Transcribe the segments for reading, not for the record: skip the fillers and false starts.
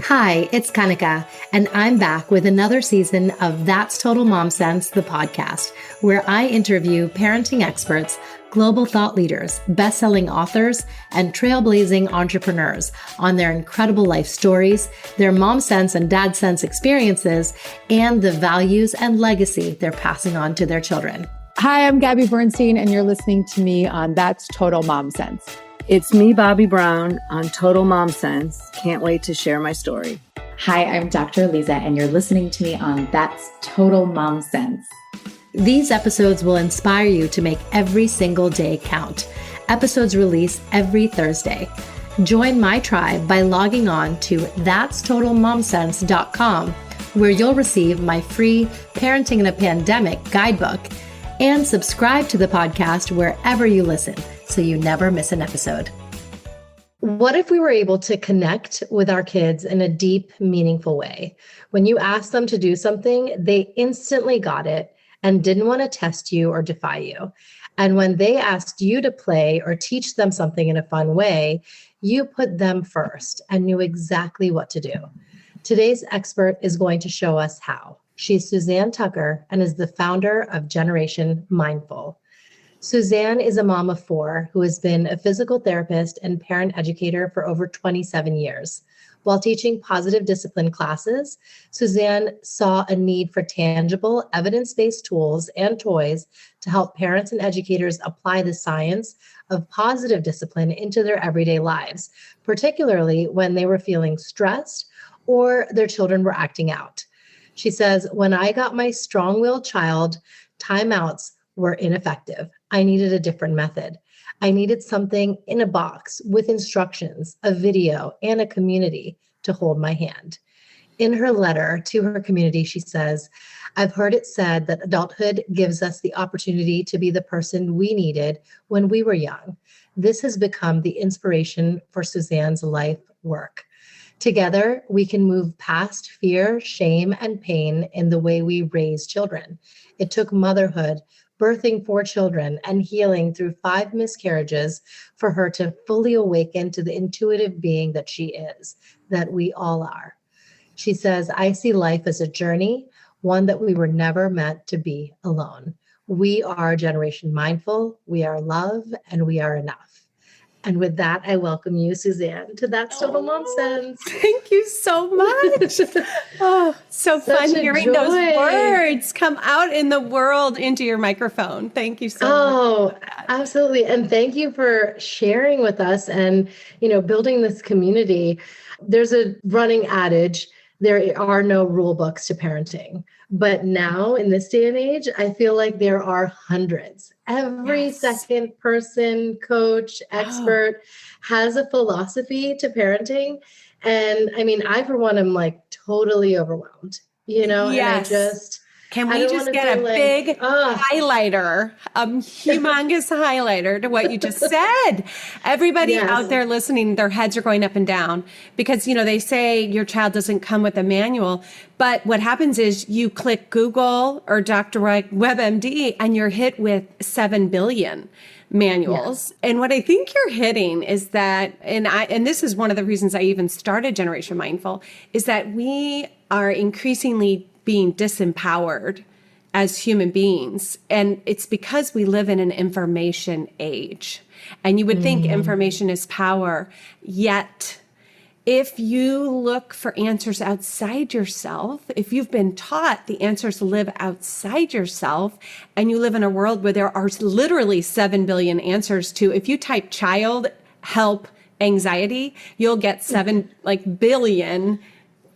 Hi, it's Kanika, and I'm back with another season of That's Total Mom Sense, the podcast, where I interview parenting experts, global thought leaders, best-selling authors, and trailblazing entrepreneurs on their incredible life stories, their mom sense and dad sense experiences, and the values and legacy they're passing on to their children. Hi, I'm Gabby Bernstein, and you're listening to me on That's Total Mom Sense. It's me, Bobby Brown, on Total Mom Sense. Can't wait to share my story. Hi, I'm Dr. Lisa, and you're listening to me on That's Total Mom Sense. These episodes will inspire you to make every single day count. Episodes release every Thursday. Join my tribe by logging on to thatstotalmomsense.com, where you'll receive my free Parenting in a Pandemic guidebook, and subscribe to the podcast wherever you listen so you never miss an episode. What if we were able to connect with our kids in a deep, meaningful way? When you asked them to do something, they instantly got it and didn't want to test you or defy you. And when they asked you to play or teach them something in a fun way, you put them first and knew exactly what to do. Today's expert is going to show us how. She's Suzanne Tucker and is the founder of Generation Mindful. Suzanne is a mom of four who has been a physical therapist and parent educator for over 27 years. While teaching positive discipline classes, Suzanne saw a need for tangible, evidence-based tools and toys to help parents and educators apply the science of positive discipline into their everyday lives, particularly when they were feeling stressed or their children were acting out. She says, when I got my strong-willed child, timeouts were ineffective. I needed a different method. I needed something in a box with instructions, a video, and a community to hold my hand. In her letter to her community, she says, I've heard it said that adulthood gives us the opportunity to be the person we needed when we were young. This has become the inspiration for Suzanne's life work. Together, we can move past fear, shame, and pain in the way we raise children. It took motherhood, birthing 4 children, and healing through 5 miscarriages for her to fully awaken to the intuitive being that she is, that we all are. She says, I see life as a journey, one that we were never meant to be alone. We are Generation Mindful, we are love, and we are enough. And with that, I welcome you, Suzanne, to That's Total Mom Sense. Thank you so much. Oh, so fun hearing those words come out in the world into your microphone. Thank you so much. Oh, absolutely. And thank you for sharing with us and, building this community. There's a running adage, there are no rule books to parenting. But now in this day and age, I feel like there are hundreds. Every second person, coach, expert has a philosophy to parenting. And I, for one, am like totally overwhelmed, and I just... Can we just get a big highlighter, humongous highlighter to what you just said? Everybody out there listening, their heads are going up and down because, they say your child doesn't come with a manual. But what happens is you click Google or Dr. WebMD and you're hit with 7 billion manuals. Yeah. And what I think you're hitting is that, and this is one of the reasons I even started Generation Mindful, is that we are increasingly being disempowered as human beings. And it's because we live in an information age. And you would think information is power. Yet, if you look for answers outside yourself, if you've been taught the answers live outside yourself, and you live in a world where there are literally 7 billion answers to, if you type child help anxiety, you'll get 7 billion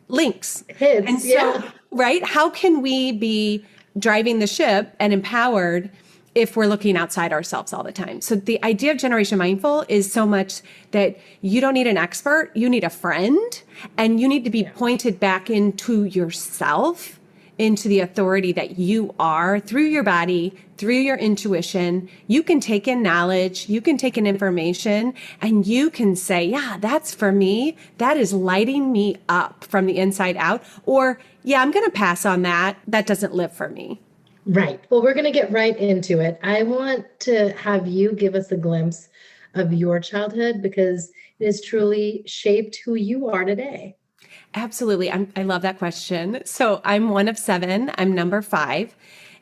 links. And so, right? How can we be driving the ship and empowered if we're looking outside ourselves all the time? So the idea of Generation Mindful is so much that you don't need an expert, you need a friend, and you need to be pointed back into yourself, into the authority that you are through your body, through your intuition. You can take in knowledge, you can take in information, and you can say, yeah, that's for me. That is lighting me up from the inside out. Or, yeah, I'm going to pass on that. That doesn't live for me. Right. Well, we're going to get right into it. I want to have you give us a glimpse of your childhood because it has truly shaped who you are today. Absolutely. I love that question. So I'm one of 7. I'm number 5.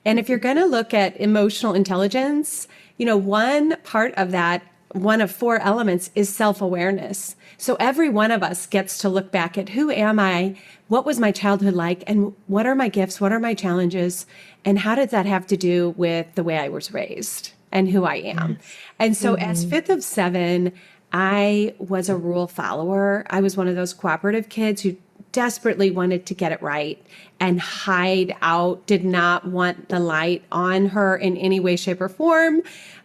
And if you're going to look at emotional intelligence, one part of that, one of 4 elements is self-awareness. So every one of us gets to look back at who am I? What was my childhood like? And what are my gifts? What are my challenges? And how did that have to do with the way I was raised and who I am? Yes. And so as 5th of 7, I was a rule follower. I was one of those cooperative kids who desperately wanted to get it right and hide out, did not want the light on her in any way, shape, or form,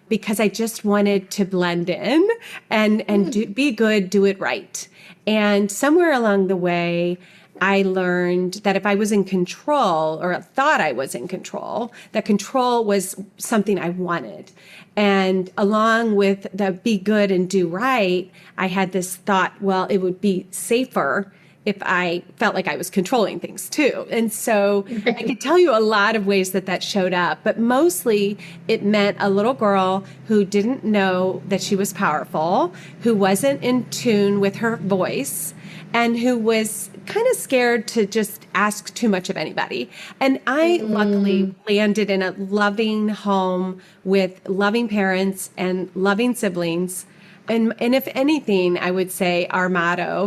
because I just wanted to blend in and be good, do it right. And somewhere along the way, I learned that if I was in control, or thought I was in control, that control was something I wanted. And along with the be good and do right, I had this thought, well, it would be safer if I felt like I was controlling things too. And so I could tell you a lot of ways that showed up, but mostly it meant a little girl who didn't know that she was powerful, who wasn't in tune with her voice, and who was kind of scared to just ask too much of anybody. And I luckily landed in a loving home with loving parents and loving siblings. And if anything, I would say our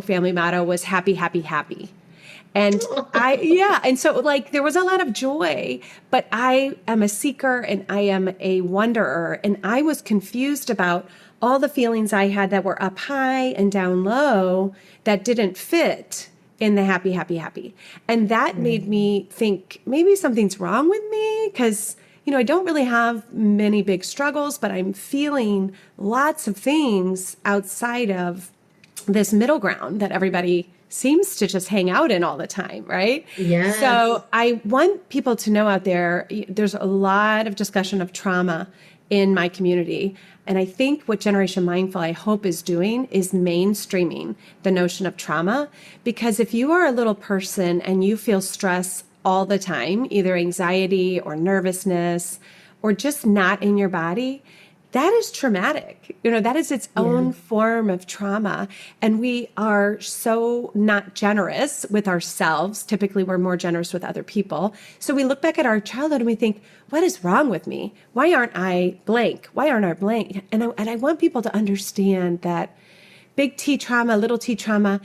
family motto was happy, happy, happy. And and so there was a lot of joy, but I am a seeker and I am a wanderer. And I was confused about all the feelings I had that were up high and down low that didn't fit in the happy, happy, happy. And that made me think maybe something's wrong with me, because I don't really have many big struggles, but I'm feeling lots of things outside of this middle ground that everybody seems to just hang out in all the time, right? Yes. So I want people to know out there, there's a lot of discussion of trauma in my community. And I think what Generation Mindful, I hope, is doing is mainstreaming the notion of trauma. Because if you are a little person and you feel stress all the time, either anxiety or nervousness, or just not in your body, that is traumatic. That is its own form of trauma. And we are so not generous with ourselves. Typically, we're more generous with other people. So we look back at our childhood and we think, what is wrong with me? Why aren't I blank? Why aren't I blank? And I want people to understand that big T trauma, little t trauma,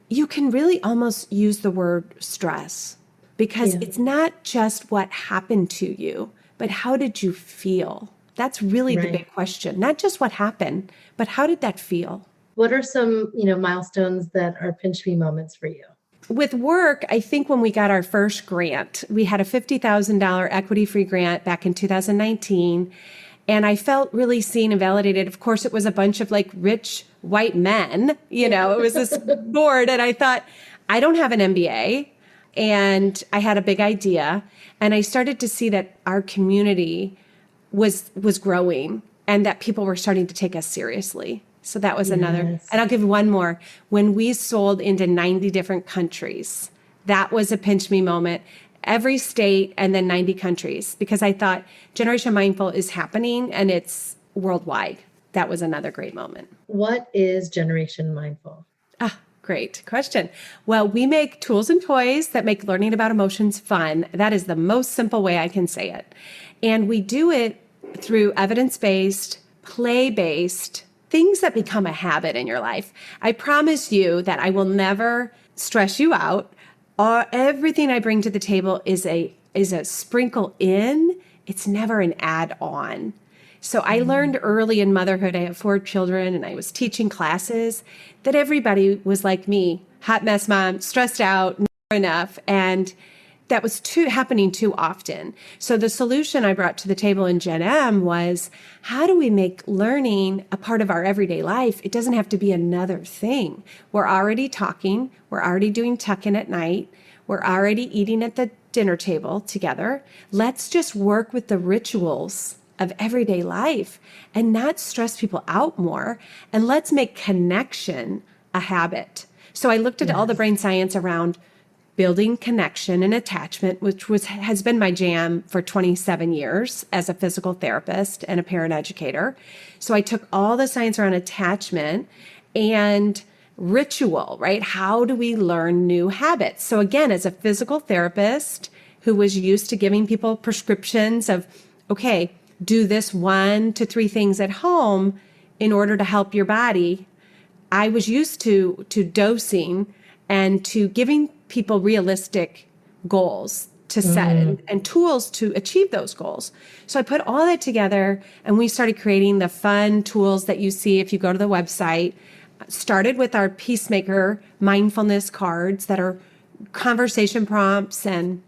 you can really almost use the word stress. Because it's not just what happened to you, but how did you feel? That's really the big question. Not just what happened, but how did that feel? What are some, milestones that are pinch me moments for you? With work, I think when we got our first grant, we had a $50,000 equity-free grant back in 2019. And I felt really seen and validated. Of course, it was a bunch of rich white men, it was this board. And I thought, I don't have an MBA. And I had a big idea, and I started to see that our community was growing and that people were starting to take us seriously. So that was another. And I'll give one more. When we sold into 90 different countries, that was a pinch me moment. Every state and then 90 countries, because I thought Generation Mindful is happening and it's worldwide. That was another great moment. What is Generation Mindful? Great question. Well, we make tools and toys that make learning about emotions fun. That is the most simple way I can say it. And we do it through evidence-based, play-based, things that become a habit in your life. I promise you that I will never stress you out. Everything I bring to the table is a sprinkle in. It's never an add-on. So I learned early in motherhood, I have 4 children, and I was teaching classes, that everybody was like me, hot mess mom, stressed out, never enough. And that was happening too often. So the solution I brought to the table in Gen M was, how do we make learning a part of our everyday life? It doesn't have to be another thing. We're already talking. We're already doing tuck-in at night. We're already eating at the dinner table together. Let's just work with the rituals of everyday life and not stress people out more. And let's make connection a habit. So I looked at all the brain science around building connection and attachment, which has been my jam for 27 years as a physical therapist and a parent educator. So I took all the science around attachment and ritual, right? How do we learn new habits? So again, as a physical therapist who was used to giving people prescriptions of, okay, do this 1 to 3 things at home in order to help your body, I was used to dosing and to giving people realistic goals to set and tools to achieve those goals. So I put all that together and we started creating the fun tools that you see if you go to the website. Started with our Peacemaker mindfulness cards that are conversation prompts and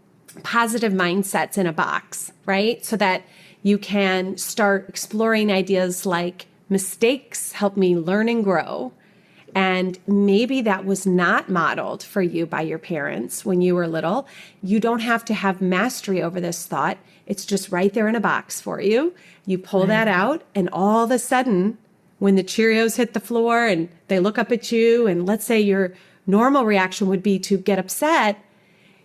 positive mindsets in a box, right? So that you can start exploring ideas like mistakes help me learn and grow. And maybe that was not modeled for you by your parents when you were little. You don't have to have mastery over this thought. It's just right there in a box for you. You pull that out, and all of a sudden, when the Cheerios hit the floor and they look up at you, and let's say your normal reaction would be to get upset,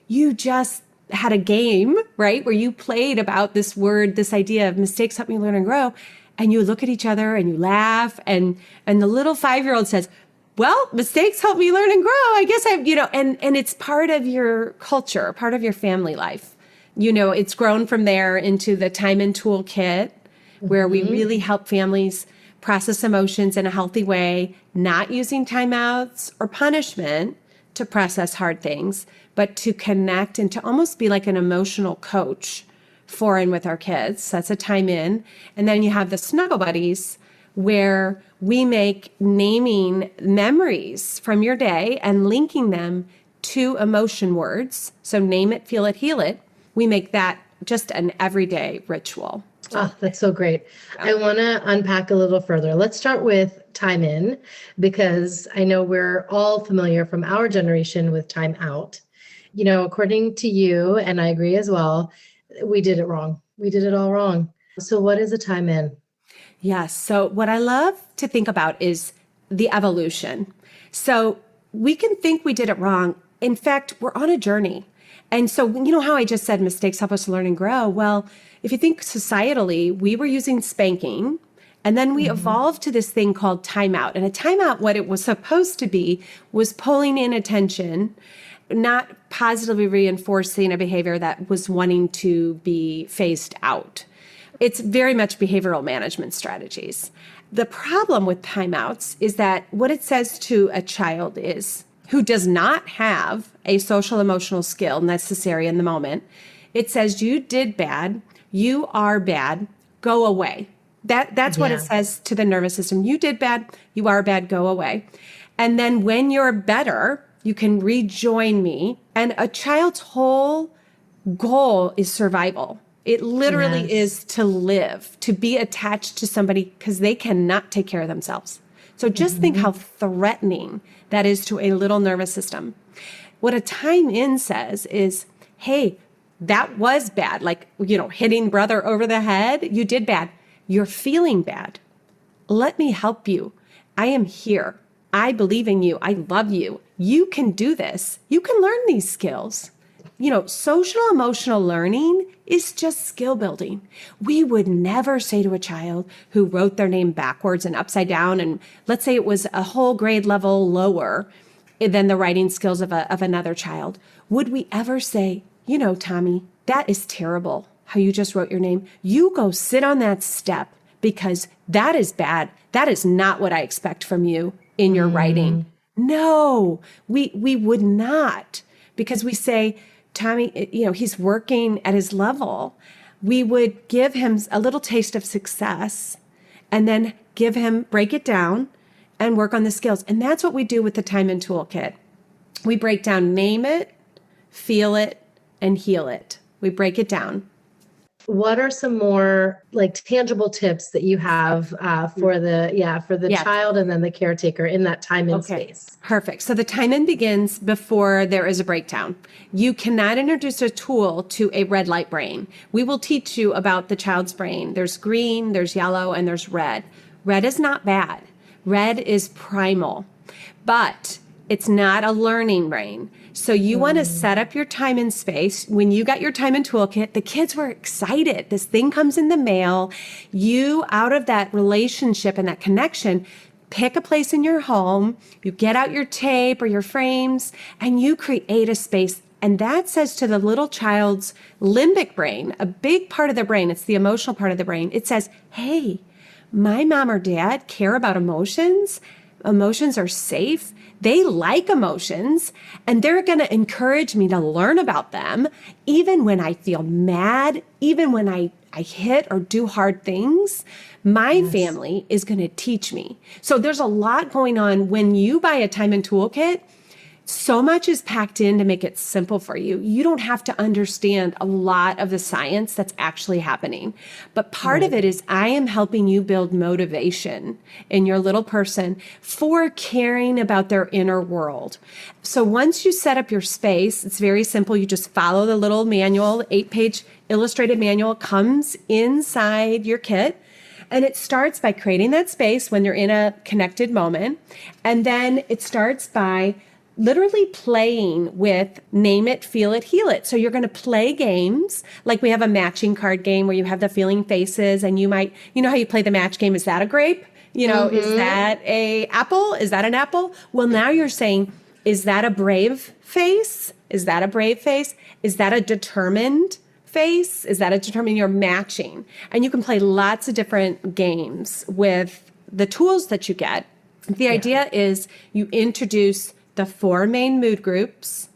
you just had a game, right? Where you played about this word, this idea of mistakes help me learn and grow. And you look at each other and you laugh. And the little 5-year-old says, well, mistakes help me learn and grow. I guess and it's part of your culture, part of your family life. It's grown from there into the Time In Toolkit, where we really help families process emotions in a healthy way, not using timeouts or punishment to process hard things, but to connect and to almost be like an emotional coach for and with our kids. That's a Time In. And then you have the Snuggle Buddies, where we make naming memories from your day and linking them to emotion words. So name it, feel it, heal it. We make that just an everyday ritual. Oh, that's so great. I want to unpack a little further. Let's start with Time In, because I know we're all familiar from our generation with time out. According to you, and I agree as well, we did it wrong. We did it all wrong. So what is a time in? Yes. So what I love to think about is the evolution. So we can think we did it wrong. In fact, we're on a journey. And so, how I just said mistakes help us learn and grow? Well, if you think societally, we were using spanking, and then we evolved to this thing called timeout. And a timeout, what it was supposed to be, was pulling in attention, not positively reinforcing a behavior that was wanting to be phased out. It's very much behavioral management strategies. The problem with timeouts is that what it says to a child is, who does not have a social emotional skill necessary in the moment, it says, you did bad, you are bad, go away. That's what it says to the nervous system. You did bad, you are bad, go away. And then when you're better, you can rejoin me. And a child's whole goal is survival. It literally is to live, to be attached to somebody because they cannot take care of themselves. So just think how threatening that is to a little nervous system. What a time in says is, hey, that was bad. Like, hitting brother over the head, you did bad. You're feeling bad. Let me help you. I am here. I believe in you. I love you. You can do this. You can learn these skills. Social emotional learning is just skill building. We would never say to a child who wrote their name backwards and upside down, and let's say it was a whole grade level lower than the writing skills of another child, would we ever say, Tommy, that is terrible how you just wrote your name. You go sit on that step because that is bad. That is not what I expect from you in your writing. No, we would not, because we say, Tommy, he's working at his level. We would give him a little taste of success and then break it down and work on the skills. And that's what we do with the Time In Toolkit. We break down, name it, feel it, and heal it. We break it down. What are some more tangible tips that you have for the child and then the caretaker in that time in space? Perfect. So the time in begins before there is a breakdown. You cannot introduce a tool to a red light brain. We will teach you about the child's brain. There's green, there's yellow, and there's red. Red is not bad. Red is primal, but it's not a learning brain. So you want to set up your time in space. When you got your Time In Toolkit, the kids were excited. This thing comes in the mail. You, out of that relationship and that connection, pick a place in your home, you get out your tape or your frames, and you create a space. And that says to the little child's limbic brain, a big part of their brain, it's the emotional part of the brain, it says, hey, my mom or dad care about emotions. Emotions are safe. They like emotions, and they're going to encourage me to learn about them, even when I feel mad, even when I hit or do hard things. My family is going to teach me. So there's a lot going on when you buy a time and toolkit. So much is packed in to make it simple for you. You don't have to understand a lot of the science that's actually happening. But part of it is I am helping you build motivation in your little person for caring about their inner world. So once you set up your space, it's very simple. You just follow the little manual, 8-page illustrated manual comes inside your kit. And it starts by creating that space when you're in a connected moment. And then it starts by literally playing with name it, feel it, heal it. So you're going to play games like we have a matching card game where you have the feeling faces, and you might, you know how you play the match game? Is that a grape? You know, is that a apple? Is that an apple? Well, now you're saying, is that a brave face? Is that a brave face? Is that a determined face? Is that a determined? You're matching. And you can play lots of different games with the tools that you get. The idea is you introduce the 4 main mood groups,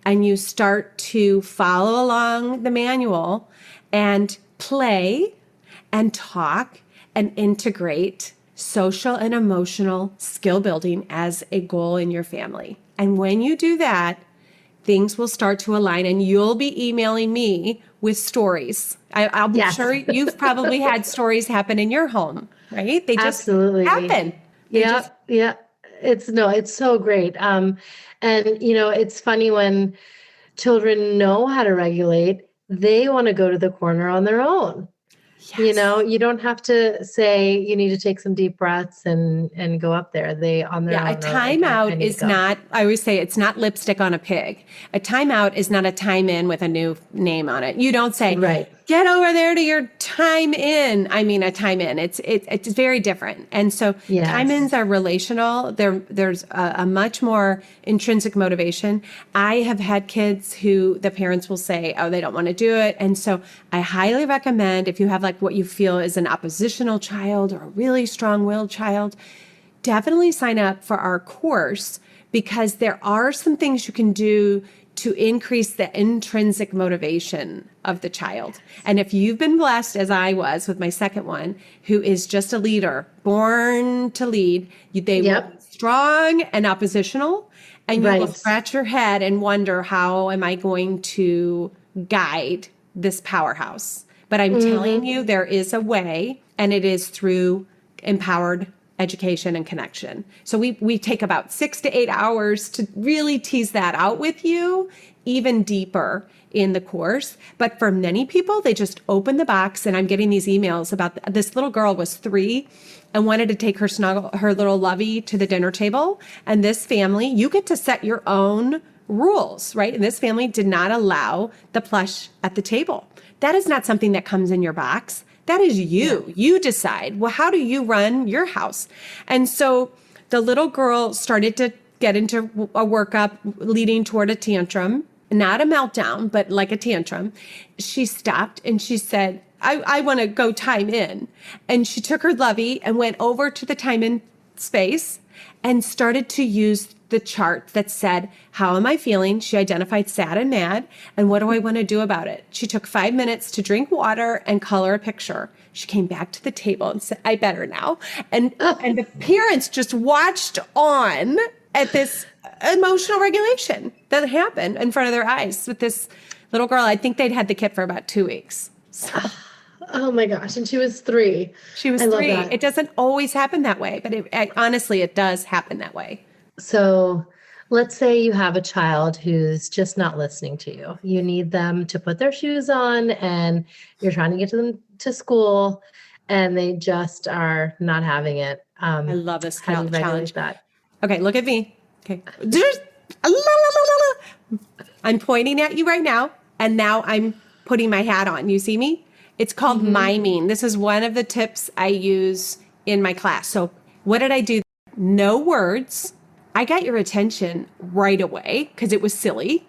and you start to follow along the manual and play and talk and integrate social and emotional skill building as a goal in your family. And when you do that, things will start to align, and you'll be emailing me with stories. I'll be sure you've probably had stories happen in your home, right? They just happen. Yeah. It's so great. And it's funny when children know how to regulate, they want to go to the corner on their own. Yes. You don't have to say you need to take some deep breaths and go up there. They on their own. A timeout is not, I always say it's not lipstick on a pig. A timeout is not a time in with a new name on it. You don't say, get over there to your time in. I mean, a time in. It's very different. And so time ins are relational. There's a much more intrinsic motivation. I have had kids who the parents will say, oh, they don't want to do it. And so I highly recommend, if you have like what you feel is an oppositional child or a really strong-willed child, definitely sign up for our course, because there are some things you can do to increase the intrinsic motivation of the child. And if you've been blessed, as I was with my second one, who is just a leader, born to lead, they will be strong and oppositional, and you will scratch your head and wonder, how am I going to guide this powerhouse? But I'm telling you, there is a way, and it is through empowered education and connection. So we take about 6 to 8 hours to really tease that out with you even deeper in the course. But for many people, they just open the box, and I'm getting these emails about this little girl was 3 and wanted to take her little lovey to the dinner table. And this family, you get to set your own rules, right? And this family did not allow the plush at the table. That is not something that comes in your box. That is you. Yeah. You decide, well, how do you run your house? And so the little girl started to get into a workup leading toward a tantrum, not a meltdown, but like a tantrum. She stopped and she said, I want to go time in. And she took her lovey and went over to the time in space and started to use the chart that said, how am I feeling? She identified sad and mad. And what do I want to do about it? She took 5 minutes to drink water and color a picture. She came back to the table and said, I better now. And the parents just watched on at this emotional regulation that happened in front of their eyes with this little girl. I think they'd had the kit for about 2 weeks. So. Oh my gosh. And she was 3. She was 3. It doesn't always happen that way, but honestly, it does happen that way. So let's say you have a child who's just not listening to you. You need them to put their shoes on, and you're trying to get them to school, and they just are not having it. I love this challenge. That. Okay, look at me. Okay. I'm pointing at you right now, and now I'm putting my hat on. You see me? It's called miming. This is one of the tips I use in my class. So what did I do? no words. I got your attention right away because it was silly.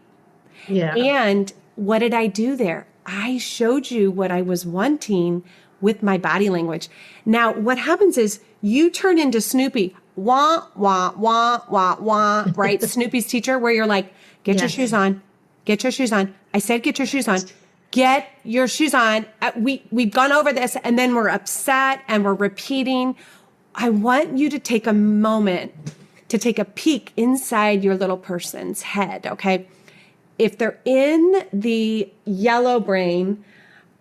Yeah. And what did I do there? I showed you what I was wanting with my body language. Now, what happens is you turn into Snoopy, wah, wah, wah, wah, wah, right? Snoopy's teacher, where you're like, get your shoes on, get your shoes on. I said, get your shoes on, get your shoes on. We've gone over this and then we're upset and we're repeating. I want you to take a moment to take a peek inside your little person's head, okay? If they're in the yellow brain,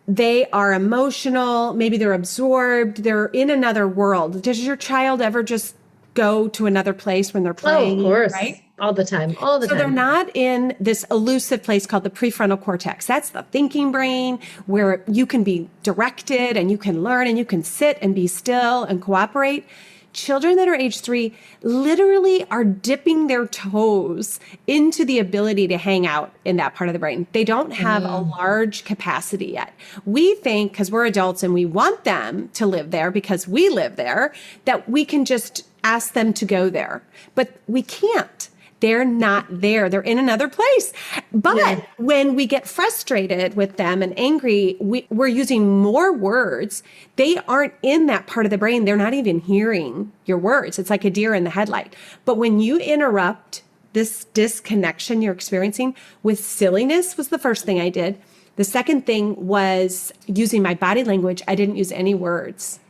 they are emotional, maybe they're absorbed, they're in another world. Does your child ever just go to another place when they're playing? Oh, of course. Right? All the time. So they're not in this elusive place called the prefrontal cortex. That's the thinking brain where you can be directed and you can learn and you can sit and be still and cooperate. Children that are age 3 literally are dipping their toes into the ability to hang out in that part of the brain. They don't have a large capacity yet. We think, because we're adults and we want them to live there because we live there, that we can just ask them to go there. But we can't. They're not there. They're in another place. But when we get frustrated with them and angry, we're using more words. They aren't in that part of the brain. They're not even hearing your words. It's like a deer in the headlight. But when you interrupt this disconnection you're experiencing with silliness was the first thing I did. The second thing was using my body language. I didn't use any words.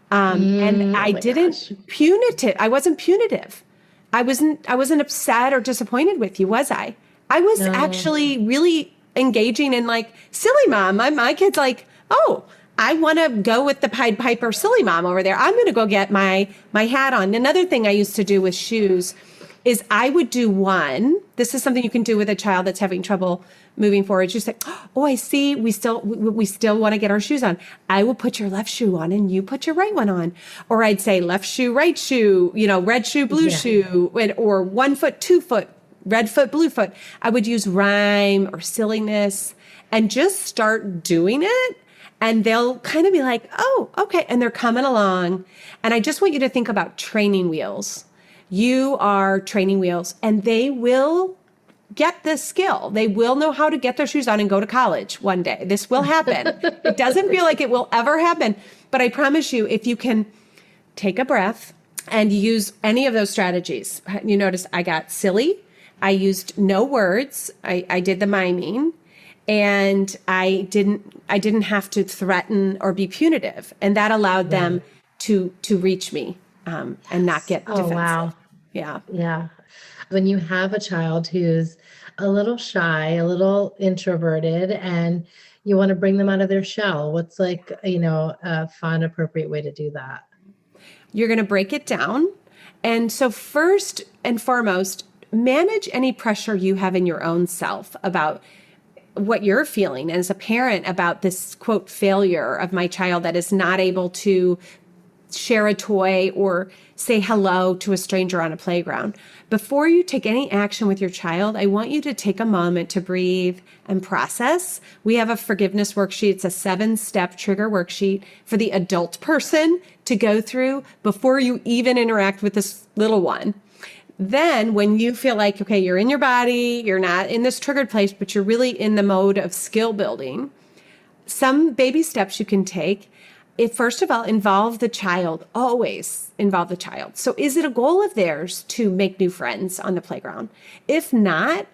And I didn't punitive. I wasn't punitive. I wasn't upset or disappointed with you, was I? I was actually really engaging in like, silly mom. My kid's like, oh, I want to go with the Pied Piper silly mom over there. I'm going to go get my hat on. Another thing I used to do with shoes is I would do one. This is something you can do with a child that's having trouble moving forward. Just like, oh, I see. We still want to get our shoes on. I will put your left shoe on and you put your right one on. Or I'd say left shoe, right shoe, red shoe, blue shoe, or 1 foot, 2 foot, red foot, blue foot. I would use rhyme or silliness and just start doing it. And they'll kind of be like, oh, okay. And they're coming along. And I just want you to think about training wheels. You are training wheels and they will get this skill. They will know how to get their shoes on and go to college one day. This will happen. It doesn't feel like it will ever happen, but I promise you, if you can take a breath and use any of those strategies, you notice I got silly. I used no words. I did the miming and I didn't have to threaten or be punitive. And that allowed them to reach me and not get defensive. Wow. Yeah. Yeah. When you have a child who's a little shy, a little introverted, and you want to bring them out of their shell, what's like, a fun, appropriate way to do that? You're going to break it down. And so first and foremost, manage any pressure you have in your own self about what you're feeling as a parent about this, quote, failure of my child that is not able to share a toy or say hello to a stranger on a playground. Before you take any action with your child, I want you to take a moment to breathe and process. We have a forgiveness worksheet. It's a 7-step trigger worksheet for the adult person to go through before you even interact with this little one. Then when you feel like, okay, you're in your body, you're not in this triggered place, but you're really in the mode of skill building, some baby steps you can take. First of all, involve the child, always involve the child. So is it a goal of theirs to make new friends on the playground? If not,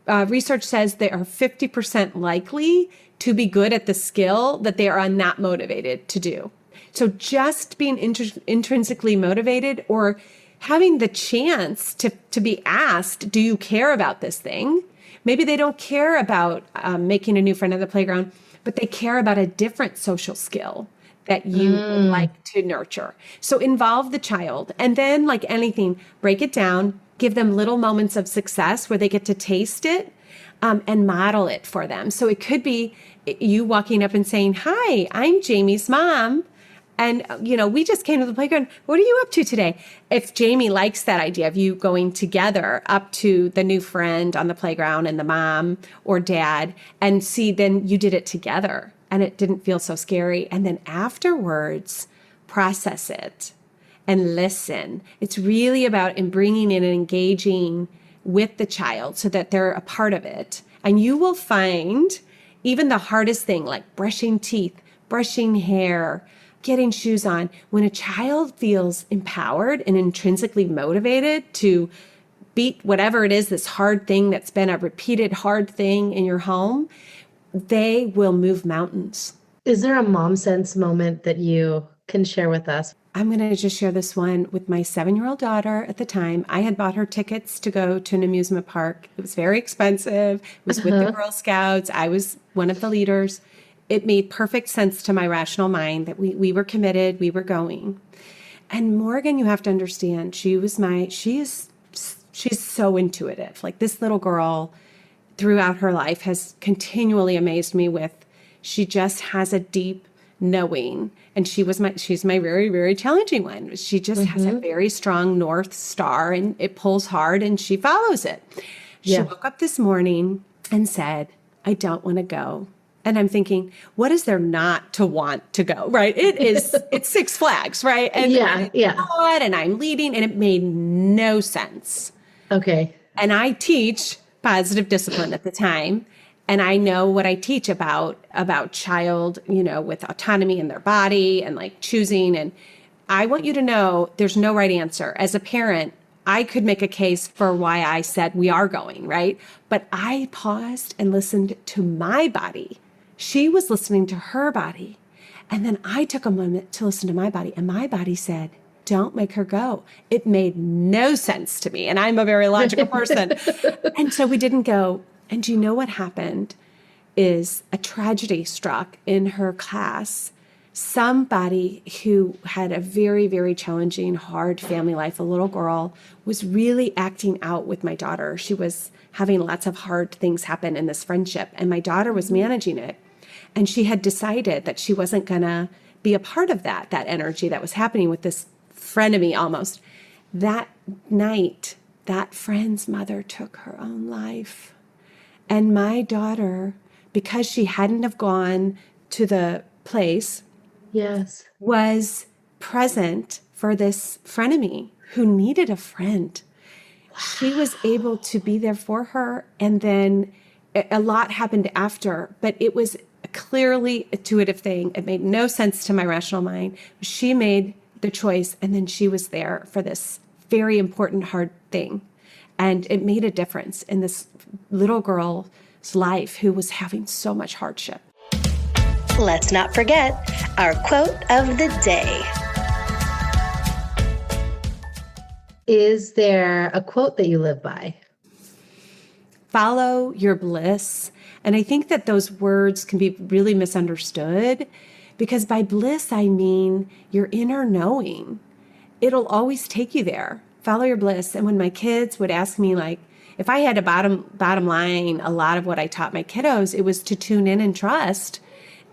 research says they are 50% likely to be good at the skill that they are not motivated to do. So just being intrinsically motivated or having the chance to be asked, do you care about this thing? Maybe they don't care about making a new friend on the playground, but they care about a different social skill that you would like to nurture. So involve the child. And then, like anything, break it down, give them little moments of success where they get to taste it and model it for them. So it could be you walking up and saying, hi, I'm Jamie's mom. And, we just came to the playground. What are you up to today? If Jamie likes that idea of you going together up to the new friend on the playground and the mom or dad and see, then you did it together and it didn't feel so scary. And then afterwards, process it and listen. It's really about bringing in and engaging with the child so that they're a part of it. And you will find even the hardest thing, like brushing teeth, brushing hair, getting shoes on, when a child feels empowered and intrinsically motivated to beat whatever it is, this hard thing that's been a repeated hard thing in your home, they will move mountains. Is there a mom sense moment that you can share with us? I'm going to just share this one with my 7-year-old daughter at the time. I had bought her tickets to go to an amusement park. It was very expensive. It was with the Girl Scouts. I was one of the leaders. It made perfect sense to my rational mind that we were committed, we were going. And Morgan, you have to understand, she's so intuitive. Like, this little girl throughout her life has continually amazed me with, she just has a deep knowing. And she's my very, very challenging one. She just has a very strong North Star, and it pulls hard and she follows it. She woke up this morning and said, I don't want to go. And I'm thinking, what is there not to want to go, right? It's Six Flags, right? And and I'm leading, and it made no sense. Okay. And I teach positive discipline at the time. And I know what I teach about child, with autonomy in their body and like choosing. And I want you to know there's no right answer. As a parent, I could make a case for why I said we are going, right? But I paused and listened to my body. She was listening to her body. And then I took a moment to listen to my body. And my body said, don't make her go. It made no sense to me. And I'm a very logical person. And so we didn't go. And do you know what happened is a tragedy struck in her class. Somebody who had a very, very challenging, hard family life, a little girl, was really acting out with my daughter. She was having lots of hard things happen in this friendship, and my daughter was managing it. And she had decided that she wasn't going to be a part of that energy that was happening with this frenemy almost. That night, that friend's mother took her own life. And my daughter, because she hadn't have gone to the place, was present for this frenemy who needed a friend. Wow. She was able to be there for her. And then a lot happened after, but it was a clearly intuitive thing. It made no sense to my rational mind. She made the choice, and then she was there for this very important, hard thing. And it made a difference in this little girl's life who was having so much hardship. Let's not forget our quote of the day. Is there a quote that you live by? Follow your bliss. And I think that those words can be really misunderstood, because by bliss, I mean your inner knowing. It'll always take you there. Follow your bliss. And when my kids would ask me, like, if I had a bottom line, a lot of what I taught my kiddos, it was to tune in and trust.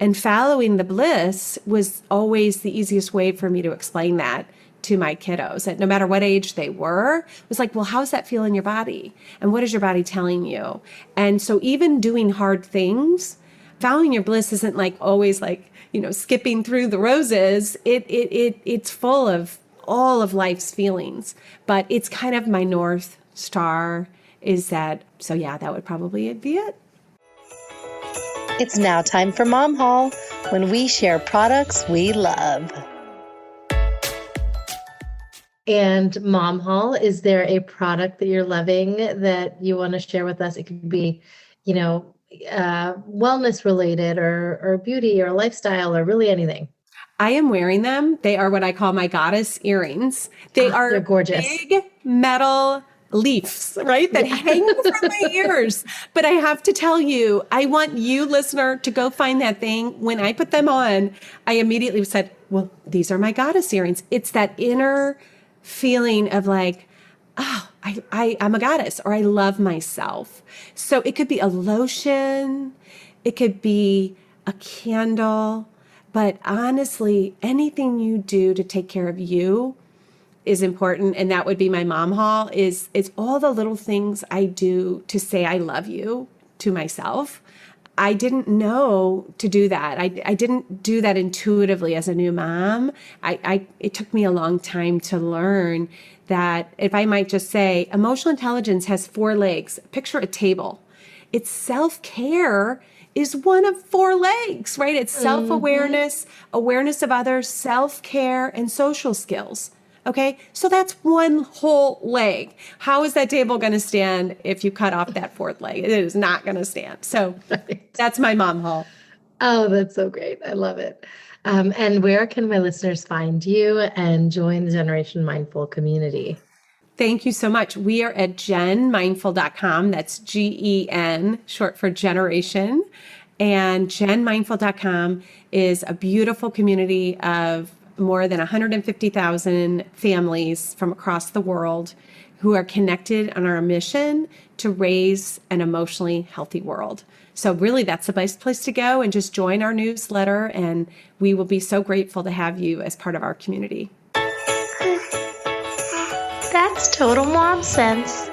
And following the bliss was always the easiest way for me to explain that to my kiddos. And no matter what age they were, it was like, well, how's that feel in your body? And what is your body telling you? And so even doing hard things, following your bliss isn't like always like, skipping through the roses. It's full of all of life's feelings, but it's kind of my North Star is that. So yeah, that would probably be it. It's now time for Mom Haul, when we share products we love. And Mom Haul, is there a product that you're loving that you want to share with us? It could be, wellness related or beauty or lifestyle or really anything. I am wearing them. They are what I call my goddess earrings. They're gorgeous. Big metal leaves, right? That hang from my ears. But I have to tell you, I want you, listener, to go find that thing. When I put them on, I immediately said, well, these are my goddess earrings. It's that inner feeling of like, oh, I'm a goddess, or I love myself. So it could be a lotion. It could be a candle. But honestly, anything you do to take care of you is important. And that would be my Mom Haul, is all the little things I do to say I love you to myself. I didn't know to do that. I didn't do that intuitively as a new mom. It took me a long time to learn that, if I might just say, emotional intelligence has 4 legs. Picture a table. It's self-care is one of 4 legs, right? It's self-awareness, awareness of others, self-care, and social skills. Okay, so that's one whole leg. How is that table going to stand if you cut off that 4th leg? It is not going to stand. So that's my mom haul. Oh, that's so great. I love it. And where can my listeners find you and join the Generation Mindful community? Thank you so much. We are at genmindful.com. That's GEN, short for generation. And genmindful.com is a beautiful community of more than 150,000 families from across the world who are connected on our mission to raise an emotionally healthy world. So really, that's the best place to go, and just join our newsletter, and we will be so grateful to have you as part of our community. That's total mom sense.